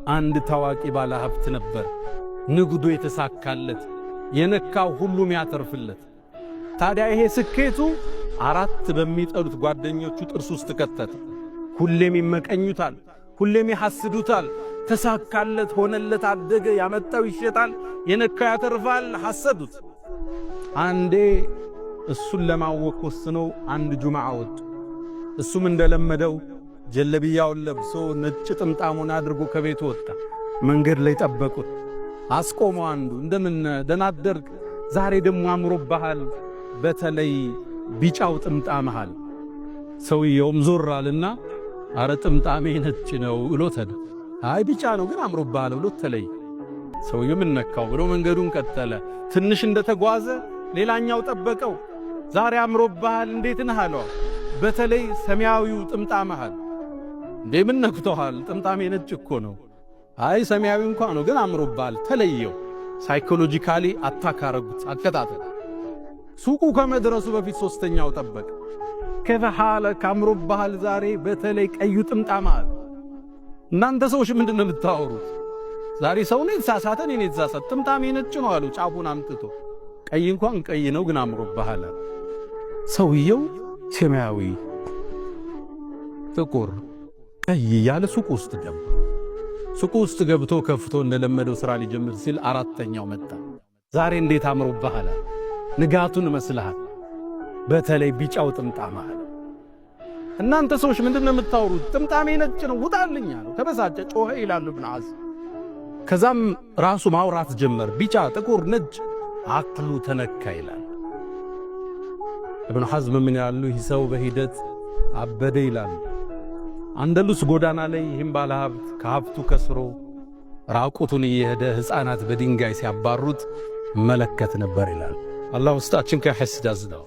አንድ ታዋቂ ባለ ሀብት ነበር። ንግዱ የተሳካለት የነካው ሁሉም ያተርፍለት። ታዲያ ይሄ ስኬቱ አራት በሚጠሉት ጓደኞቹ ጥርስ ውስጥ ከተተ። ሁሌም ይመቀኙታል፣ ሁሌም ይሐስዱታል። ተሳካለት፣ ሆነለት፣ አደገ፣ ያመጣው ይሸጣል፣ የነካው ያተርፋል። ሐሰዱት። አንዴ እሱን ለማወቅ ወስነው አንድ ጁምዓ ወጡ። እሱም እንደለመደው ጀለቢያውን ለብሶ ነጭ ጥምጣሙን አድርጎ ከቤቱ ወጣ። መንገድ ላይ ጠበቁት። አስቆመው። አንዱ እንደምን ደህና አደርክ? ዛሬ ደግሞ አምሮብሃል፣ በተለይ ቢጫው ጥምጣምሃል። ሰውየውም ዞር አለና አረ ጥምጣሜ ነጭ ነው ብሎ ተደ አይ ቢጫ ነው ግን አምሮብሃል ብሎ ተለይ። ሰውየው ምን ነካው ብሎ መንገዱን ቀጠለ። ትንሽ እንደተጓዘ ሌላኛው ጠበቀው። ዛሬ አምሮብሃል፣ እንዴት ነህ አለው። በተለይ ሰማያዊው ጥምጣምሃል። እንደምን ነክቶሃል? ጥምጣሜ ነጭ እኮ ነው። አይ ሰማያዊ እንኳን ነው ግን አምሮብሃል፣ ተለየው። ሳይኮሎጂካሊ አታክ አረጉት፣ አከታተለ። ሱቁ ከመድረሱ በፊት ሶስተኛው ጠበቀ። ከፈሃለክ አምሮብሃል ዛሬ በተለይ ቀዩ ጥምጣምሃል። እናንተ ሰዎች ምንድነው የምታወሩት? ዛሬ ሰው ነው የተሳሳተ፣ እኔ የተሳሳተ። ጥምጣሜ ነጭ ነው አሉ ጫፉን አምጥቶ። ቀይ እንኳን ቀይ ነው ግን አምሮብሃል። ሰውየው ሰማያዊ፣ ጥቁር፣ ቀይ ያለ ሱቅ ውስጥ ገባ። ሱቁ ውስጥ ገብቶ ከፍቶ እንደለመደው ሥራ ሊጀምር ሲል አራተኛው መጣ። ዛሬ እንዴት አምሮብሃል፣ ንጋቱን መስልሃል፣ በተለይ ቢጫው ጥምጣምሃል። እናንተ ሰዎች ምንድነው የምታወሩት? ጥምጣሜ ነጭ ነው ውጣልኝ አለው። ተበሳጨ፣ ጮኸ ይላል ኢብኑ ሐዝም። ከዛም ራሱ ማውራት ጀመር። ቢጫ፣ ጥቁር፣ ነጭ አቅሉ ተነካ ይላል ኢብኑ ሐዝም። ምን ያሉ ይህ ሰው በሂደት አበደ ይላል። አንደሉስ ጎዳና ላይ ይህም ባለ ሀብት ከሀብቱ ከስሮ ራቁቱን እየሄደ ሕፃናት በድንጋይ ሲያባሩት መለከት ነበር ይላል። አላህ ውስጣችን ከሐስድ አዝነው